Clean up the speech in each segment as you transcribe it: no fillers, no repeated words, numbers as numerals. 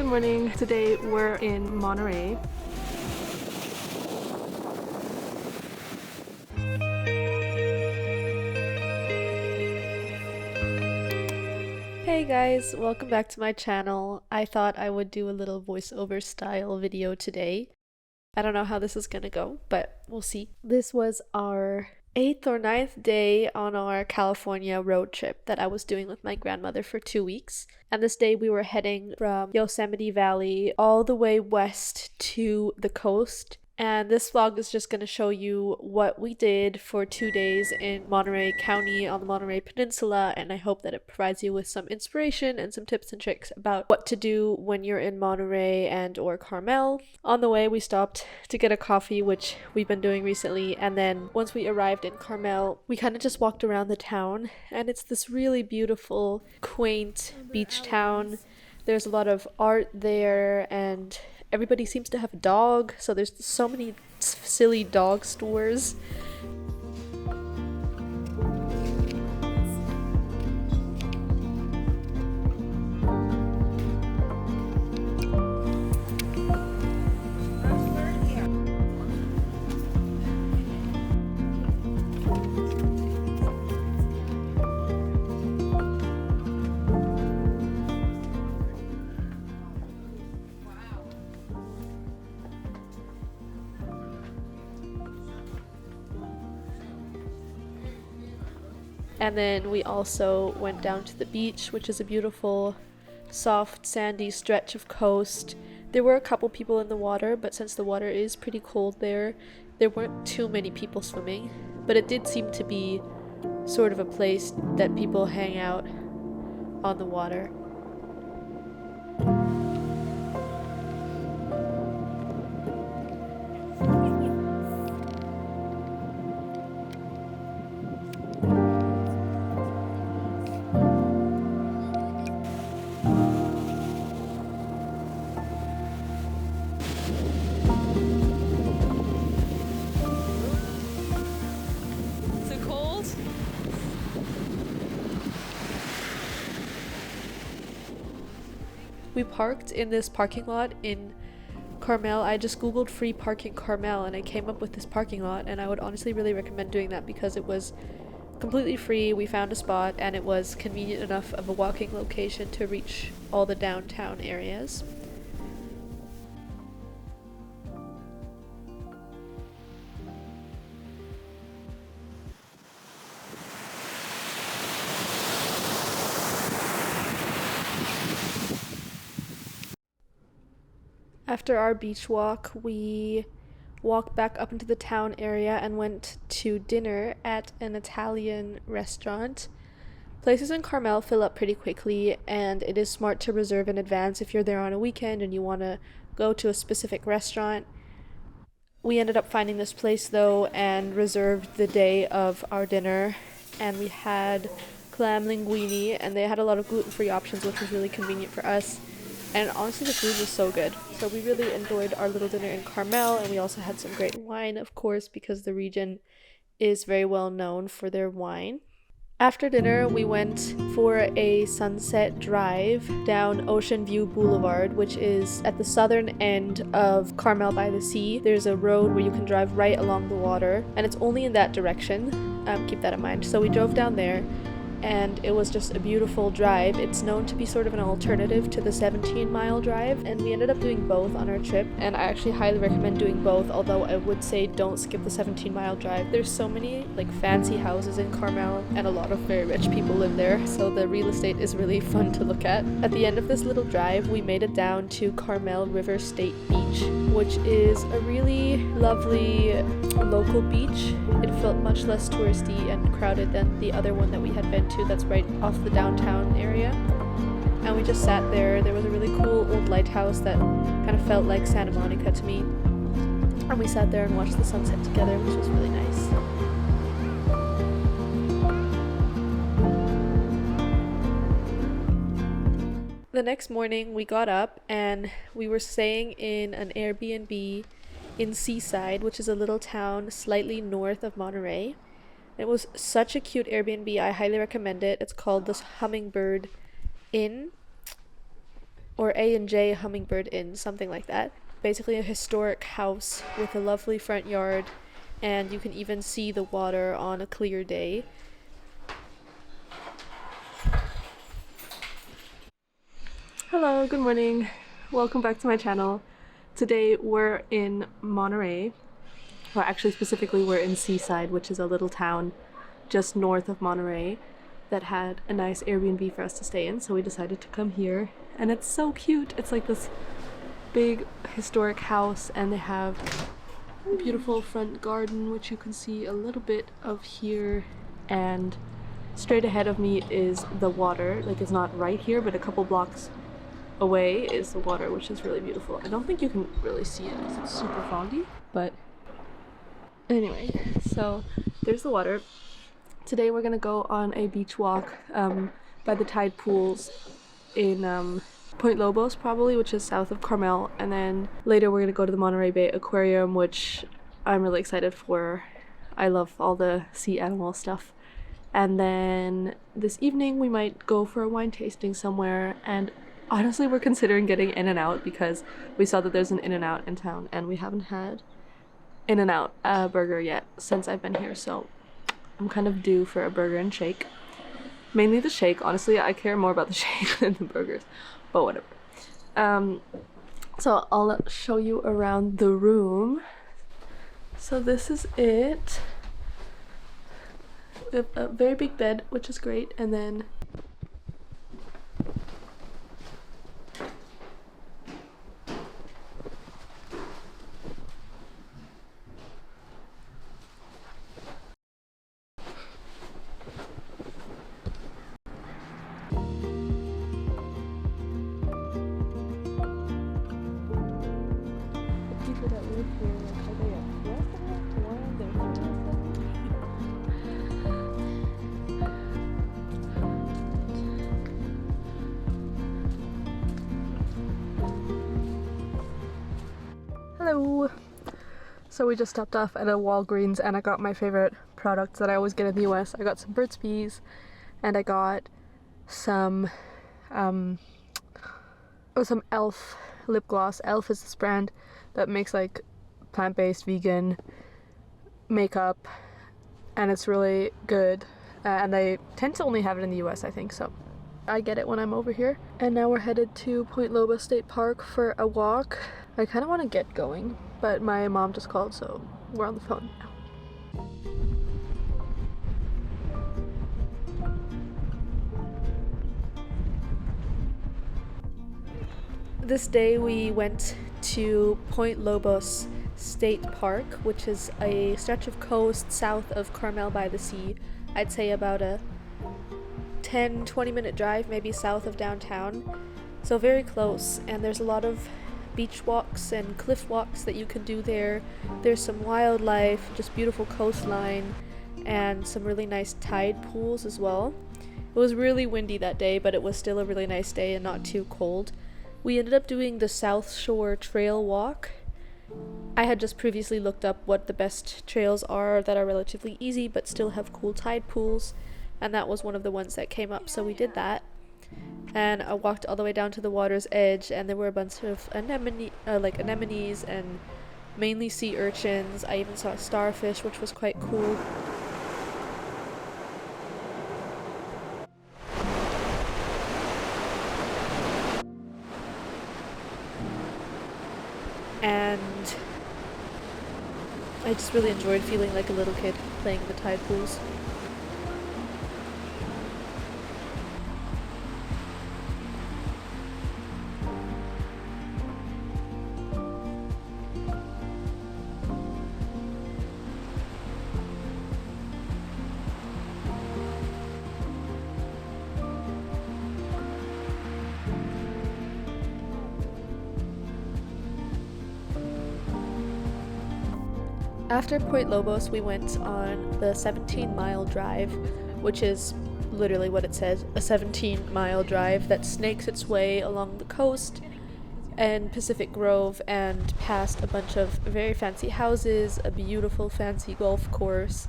Good morning. Today we're in Monterey. Hey guys, welcome back to my channel. I thought I would do a little voiceover style video today. I don't know how this is gonna go, but we'll see. This was our 8th or 9th day on our California road trip that I was doing with my grandmother for 2 weeks. And this day we were heading from Yosemite Valley all the way west to the coast. And this vlog is just going to show you what we did for 2 days in Monterey County on the Monterey Peninsula, and I hope that it provides you with some inspiration and some tips and tricks about what to do when you're in Monterey and or Carmel. On the way we stopped to get a coffee, which we've been doing recently, and then once we arrived in Carmel we kind of just walked around the town, and it's this really beautiful, quaint beach town. There's a lot of art there, and everybody seems to have a dog, so there's so many silly dog stores. And then we also went down to the beach, which is a beautiful, soft, sandy stretch of coast. There were a couple people in the water, but since the water is pretty cold there weren't too many people swimming. But it did seem to be sort of a place that people hang out on the water. We parked in this parking lot in Carmel. I just googled free parking Carmel and I came up with this parking lot, and I would honestly really recommend doing that because it was completely free. We found a spot and it was convenient enough of a walking location to reach all the downtown areas. After our beach walk, we walked back up into the town area and went to dinner at an Italian restaurant. Places in Carmel fill up pretty quickly, and it is smart to reserve in advance if you're there on a weekend and you want to go to a specific restaurant. We ended up finding this place though and reserved the day of our dinner, and we had clam linguine, and they had a lot of gluten-free options, which was really convenient for us. And honestly, the food was so good. So we really enjoyed our little dinner in Carmel, and we also had some great wine, of course, because the region is very well known for their wine. After dinner, we went for a sunset drive down Ocean View Boulevard, which is at the southern end of Carmel by the sea. There's a road where you can drive right along the water, and it's only in that direction. Keep that in mind. So we drove down there, and it was just a beautiful drive. It's known to be sort of an alternative to the 17-mile drive, and we ended up doing both on our trip, and I actually highly recommend doing both, although I would say don't skip the 17-mile drive. There's so many like fancy houses in Carmel, and a lot of very rich people live there, so the real estate is really fun to look at. At the end of this little drive, we made it down to Carmel River State Beach, which is a really lovely local beach. It felt much less touristy and crowded than the other one that we had been to that's right off the downtown area. And we just sat there. There was a really cool old lighthouse that kind of felt like Santa Monica to me. And we sat there and watched the sunset together, which was really nice. The next morning we got up and we were staying in an Airbnb in Seaside, which is a little town slightly north of Monterey. It was such a cute Airbnb. I highly recommend it. It's called the Hummingbird Inn. or A&J Hummingbird Inn, something like that. Basically a historic house with a lovely front yard, and you can even see the water on a clear day. Hello, good morning. Welcome back to my channel. Today we're in Monterey. Well, actually specifically we're in Seaside, which is a little town just north of Monterey that had a nice Airbnb for us to stay in, so we decided to come here. And it's so cute. It's like this big historic house, and they have a beautiful front garden, which you can see a little bit of here, and straight ahead of me is the water. Like, it's not right here, but a couple blocks away is the water, which is really beautiful. I don't think you can really see it because it's super foggy, but anyway, so there's the water. Today we're gonna go on a beach walk by the tide pools in Point Lobos probably, which is south of Carmel, and then later we're gonna go to the Monterey Bay Aquarium, which I'm really excited for. I love all the sea animal stuff. And then this evening we might go for a wine tasting somewhere, and honestly we're considering getting In-N-Out because we saw that there's an In-N-Out in town and we haven't had In-N-Out burger yet since I've been here, so I'm kind of due for a burger and shake. Mainly the shake. Honestly, I care more about the shake than the burgers, but whatever. So I'll show you around the room. So this is it. We have a very big bed, which is great, and then people that live here, like, are they residents or they're tourists? Hello! So we just stopped off at a Walgreens and I got my favorite products that I always get in the US. I got some Burt's Bees and I got some e.l.f. lip gloss. e.l.f. is this brand that makes like plant-based vegan makeup, and it's really good, and they tend to only have it in the US, I think, so I get it when I'm over here. And now we're headed to Point Lobos State Park for a walk. I kind of want to get going, but my mom just called, so we're on the phone now. This day we went to Point Lobos State Park, which is a stretch of coast south of Carmel by the sea. I'd say about a 10-20 minute drive, maybe south of downtown. So very close, and there's a lot of beach walks and cliff walks that you can do there. There's some wildlife, just beautiful coastline, and some really nice tide pools as well. It was really windy that day, but it was still a really nice day and not too cold. We ended up doing the South Shore Trail Walk. I had just previously looked up what the best trails are that are relatively easy but still have cool tide pools, and that was one of the ones that came up, so we did that. And I walked all the way down to the water's edge, and there were a bunch of anemones and mainly sea urchins. I even saw a starfish, which was quite cool. And I just really enjoyed feeling like a little kid playing in the tide pools. After Point Lobos, we went on the 17-mile drive, which is literally what it says, a 17-mile drive that snakes its way along the coast and Pacific Grove and past a bunch of very fancy houses, a beautiful fancy golf course,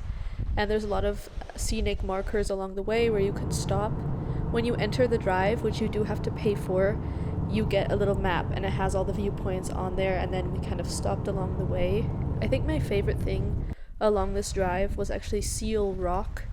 and there's a lot of scenic markers along the way where you can stop. When you enter the drive, which you do have to pay for, you get a little map and it has all the viewpoints on there, and then we kind of stopped along the way. I think my favorite thing along this drive was actually Seal Rock,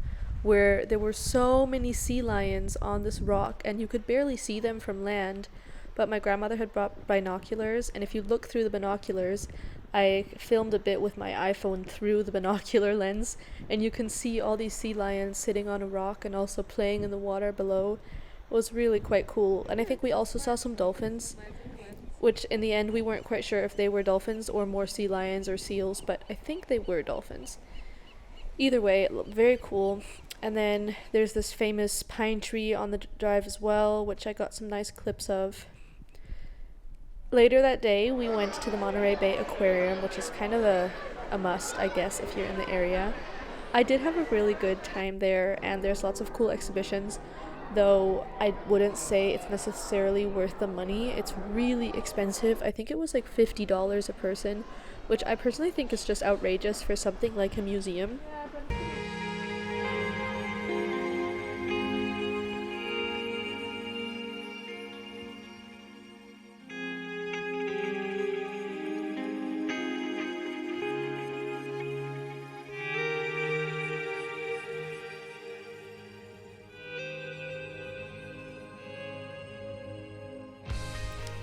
where there were so many sea lions on this rock and you could barely see them from land. But my grandmother had brought binoculars, and if you look through the binoculars, I filmed a bit with my iPhone through the binocular lens, and you can see all these sea lions sitting on a rock and also playing in the water below. It was really quite cool. And I think we also saw some dolphins, which in the end we weren't quite sure if they were dolphins or more sea lions or seals, but I think they were dolphins. Either way, it looked very cool. And then there's this famous pine tree on the drive as well, which I got some nice clips of. Later that day, we went to the Monterey Bay Aquarium, which is kind of a must, I guess, if you're in the area. I did have a really good time there, and there's lots of cool exhibitions, though I wouldn't say it's necessarily worth the money. It's really expensive. I think it was like $50 a person, which I personally think is just outrageous for something like a museum.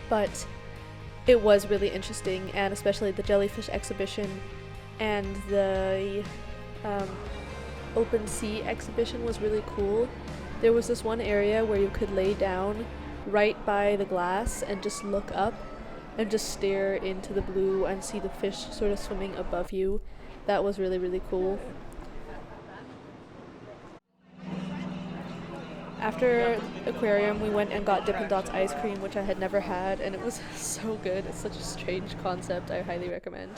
But it was really interesting, and especially the jellyfish exhibition and the um, open sea exhibition was really cool. There was this one area where you could lay down right by the glass and just look up and just stare into the blue and see the fish sort of swimming above you. That was really, really cool. After aquarium, we went and got Dippin' Dots ice cream, which I had never had, and it was so good. It's such a strange concept. I highly recommend.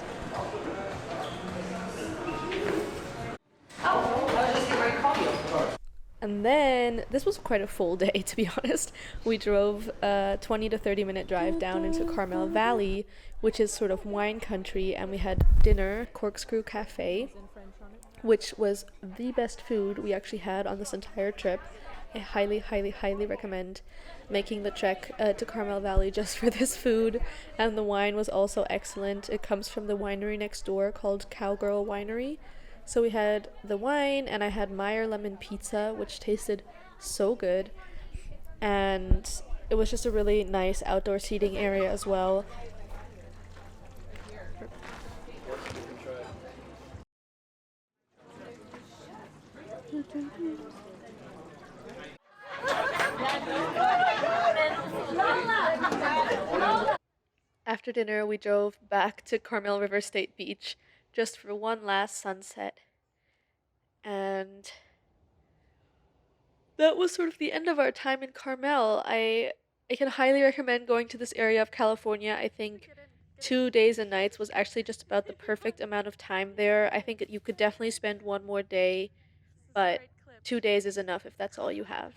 And then, this was quite a full day, to be honest. We drove a 20 to 30 minute drive down into Carmel Valley, which is sort of wine country, and we had dinner, Corkscrew Cafe, which was the best food we actually had on this entire trip. I highly, highly, highly recommend making the trek to Carmel Valley just for this food. And the wine was also excellent. It comes from the winery next door called Cowgirl Winery. So we had the wine, and I had Meyer lemon pizza, which tasted so good. And it was just a really nice outdoor seating area as well. After dinner, we drove back to Carmel River State Beach just for one last sunset. And that was sort of the end of our time in Carmel. I can highly recommend going to this area of California. I think 2 days and nights was actually just about the perfect amount of time there. I think that you could definitely spend one more day, but 2 days is enough if that's all you have.